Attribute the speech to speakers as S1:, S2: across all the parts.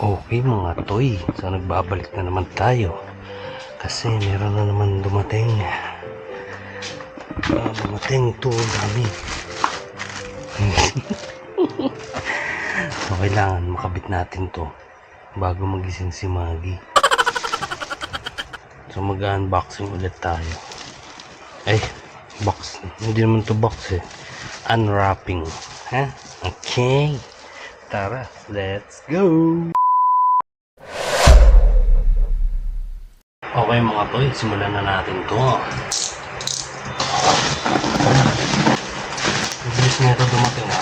S1: Okay mga toy, so nagbabalik na naman tayo kasi meron na naman dumating tool namin. So kailangan makabit natin to bago magising si Maggie. So mag-unboxing ulit tayo. Box, hindi naman to box unwrapping, ha? Okay, tara, let's go. Okay mga toy, simulan na natin to. Mabilis na ito dumating ha.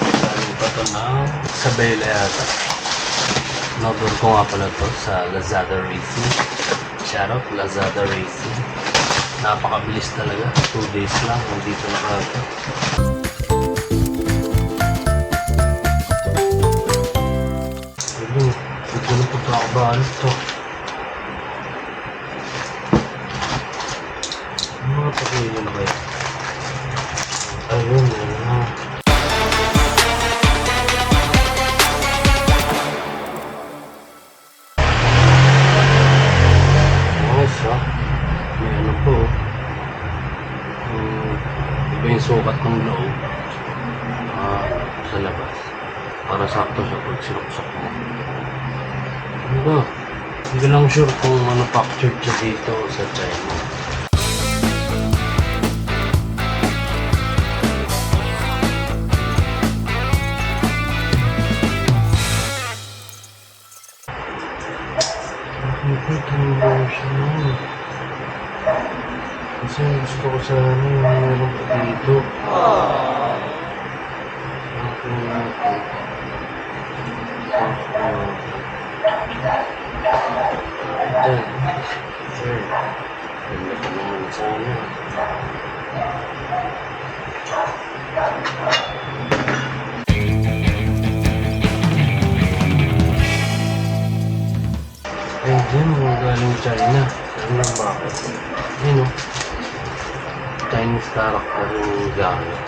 S1: Galing pa to ng Isabela yata. Nodor ko nga pala to sa Lazada Racing. Shoutout Lazada Racing. Napakabilis talaga, 2 days lang nandito na ito. Ito na po ito ako ba to? Mga pagkain ba yun? Ayun na. Nice ha? May ano po. Iba yung sukat ng loob sa labas. Para sakto siya pag sinuksak mo. Ano? Hindi lang sure kung manufactured siya dito sa China. Kasi gusto ko sana yung meron pa dito. Ganda pa naman sana. Diyan mga galing China. Alam lang bakit. Yun o. Chinese character yung gamit.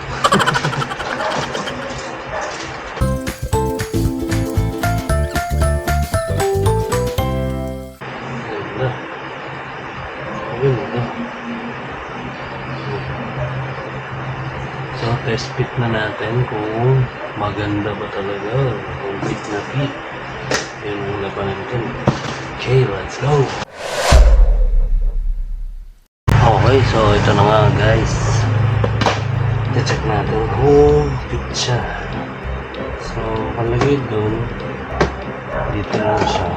S1: Ganda. Ganda. So, test fit na natin kung maganda ba talaga. Kung fit na fit. Yun yung labanan ko. Okay, let's go! Okay, so ito na nga guys. I-check natin kung fit siya. So, kalagay dun. Dito lang siya.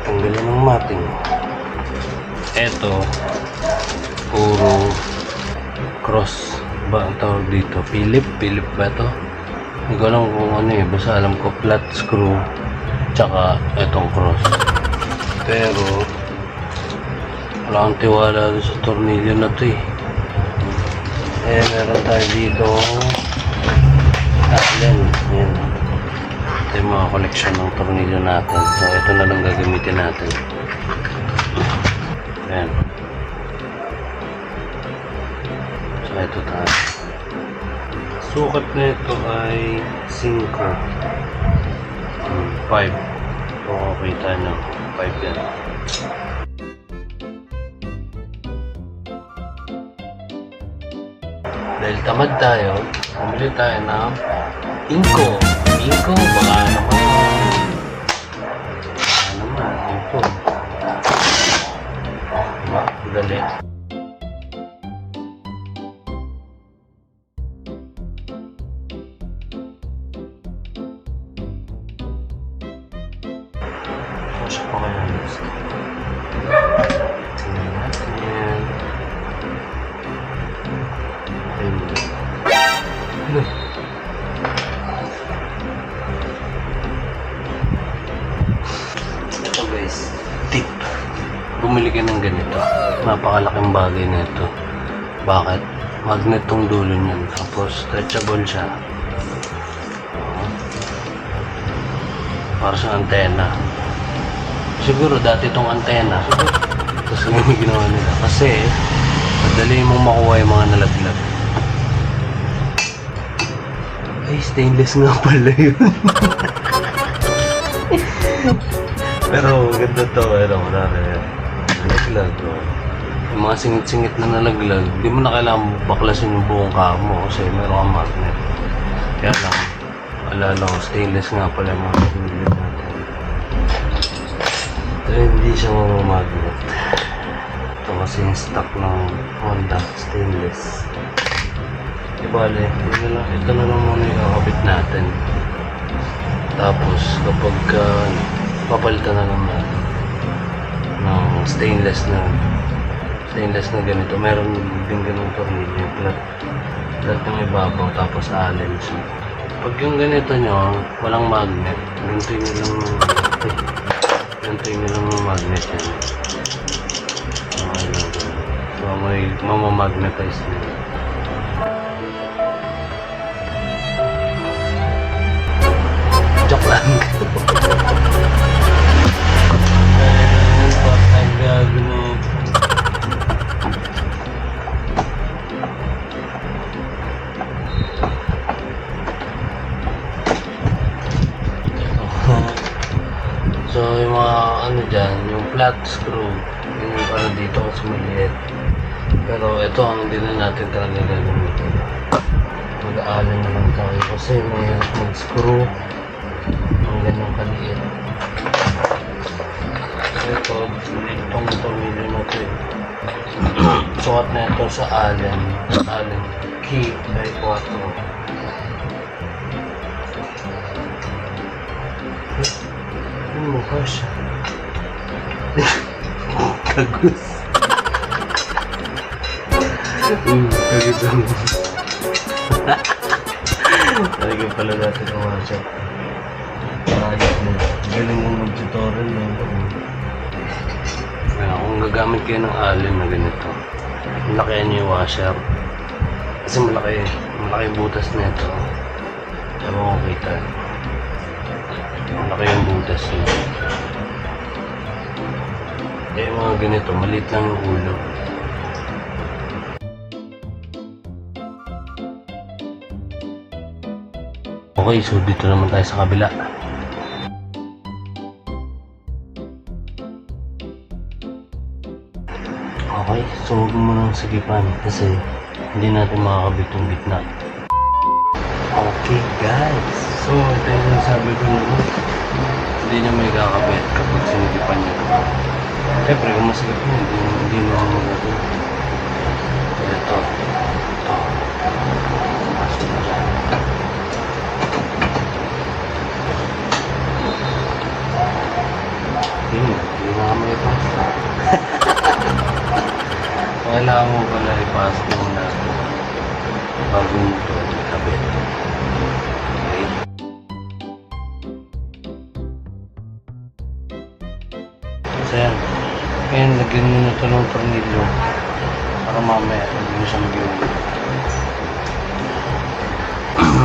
S1: Tanggalin ng mating. Ito, puro cross ba ang tawag dito? Philip ba ito? Hindi ko alam kung ano basta alam ko flat screw tsaka etong cross. Pero wala akong tiwala sa tornilyo na to meron tayo dito Allen. Yan. Ito yung mga koleksyon ng tornilyo natin. So ito na lang gagamitin natin. Yan. So ito tayo. Sukat na ito ay 5. 5. Kung makita nyo, 5 yan. Dahil tamad tayo, bumili tayo ng Inco. Inco, baka naman. Inco. Dali. Siya pa kaya gusto. Tingnan natin yan. Ito guys, tip. Bumili ka ng ganito. Napakalaking bagay na ito. Bakit? Magnet tong dulo niyan. Tapos stretchable siya. Para sa antena. Siguro dati itong antena. Tapos ngayon ginawa nila. Kasi madali mong makuha yung mga nalaglag. Ay, stainless nga pala yun. Pero ganda to, ano, wala na yan. Nalaglag, oh. Yung mga singit-singit na nalaglag, di mo na kailangan baklasin yung buong kamo kasi meron kang magnet. Kaya lang, alala ko, stainless nga pala yung mga pinili natin. Ito hindi siya magnet. Ito kasi yung stock ng Honda stainless. Ibale, ito na lang muna yung kakabit natin. Tapos kapag papalitan na lang natin ng stainless na ganito, meron din ganun tornilyo, flat yung ibabaw tapos allen siya. Pag yung ganito nyo walang magnet, ganitoy nyo lang ng magnet yan. So may mamamagnetize nyo. Joke lang. Ayan, part-time gagawin. So yung mga ano dyan, yung flat screw, yung para dito kasi maliit. Pero ito ang hindi na natin talaga gagamitin. Mag-aalan na lang tayo kasi may mag-screw ang ganyang kaliit. Ito, itong tornilyo na ito. Sukat na ito sa allen key by 4. Mukha siya. Kagus. Kagus ang talagang pala natin ang watch up. Galing mong mag-tutorial na ito. Kung gagamit kayo ng allen na ganito, malakihan nyo yung washer. Kasi malaki yung butas na ito. Sabi ko kita. Malaki yung butas niya. Eh, mga ganito, maliit lang yung ulo. Okay, so dito naman tayo sa kabila. Okay, so huwag mo nang sagipan kasi hindi natin makakabit yung gitna. Okay guys, so ito yung sabi ko naman, hindi niya may kakabit kapag sinigipan niya ito. Siyempre kung masigip niya, hindi naman magagawin. Ito. Pasok na dyan. Hindi na kami ipasok. Kailangan mo pala ipasok muna bago mo ito ikabit. Okay? So yan. Ngayon, lagyan nyo na ito ng tornilyo para mamaya hindi mo siya mag-iwan.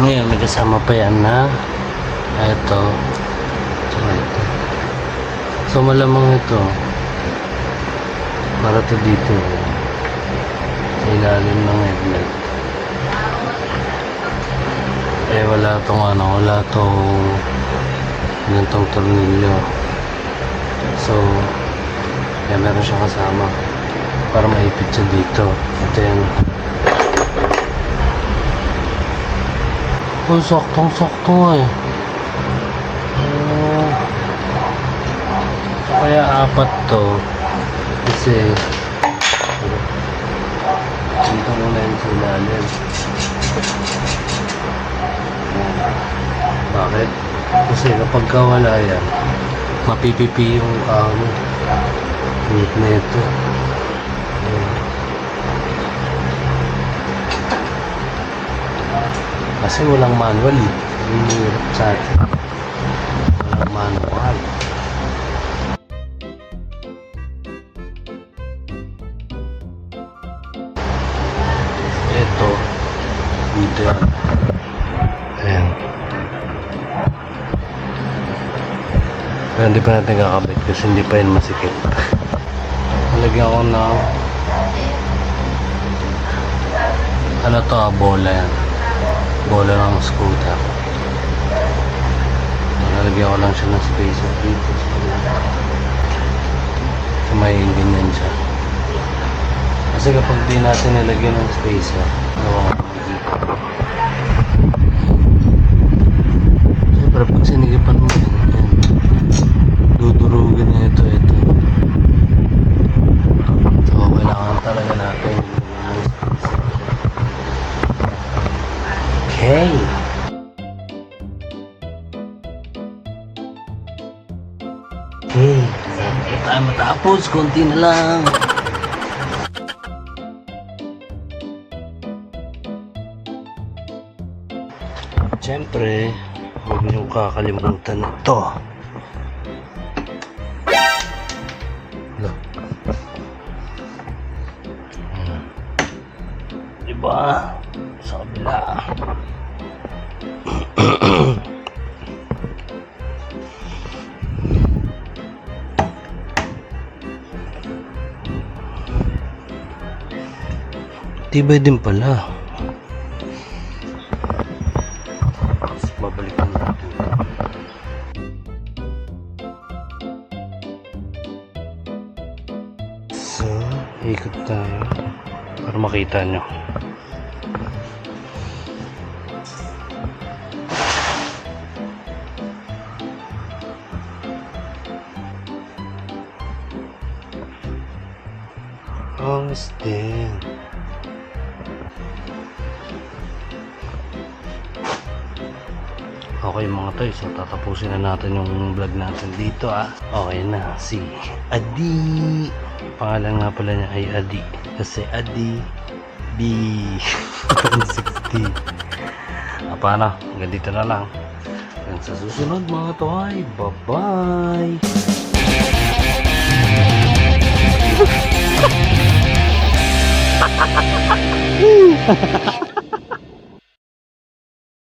S1: Ngayon, may kasama pa yan na ito. Tsaka ito. So malamang ito para ito dito sa ilalim ng headlight. Eh wala tong ganitong tornilyo. So kaya meron siya kasama para maipit siya dito. Ito yan. Oh, saktong-sakto nga eh. Kaya apat to kasi dito muna yung sa ilalim. Bakit? Kasi kapag wala yan, mapipipi yung unit na ito. Kasi walang manual eh. Hinihirap sa atin. Walang manual. Ito. Dito yan. Ayan. Pero hindi pa natin kakabit kasi hindi pa yun masikip. Nalagyan ko na ano to, bola yan. bola ng scooter. Lalagyan ko lang siya ng spacer dito. So may ganyan siya. Kasi kapag di natin nilagyan ng spacer, gawa ko dito. Siyempre pag sinigipan mo yan, dudurugin na ito. So kailangan talaga natin ng spacer. Okay. Okay. Hindi tayo matapos. Konti na lang. Siyempre, huwag niyong kakalimutan ito. Hala. Diba? Sa kabila. Tibay din pala. Babalikan natin. So, ikot tayo para makita nyo. Angas din. Okay mga toy, so tatapusin na natin yung vlog natin dito Okay na, si Adi. Pangalan nga pala niya ay Adi. Kasi Adi B160. Paano? Hanggang dito na lang. Hanggang sa susunod mga toy. Bye-bye!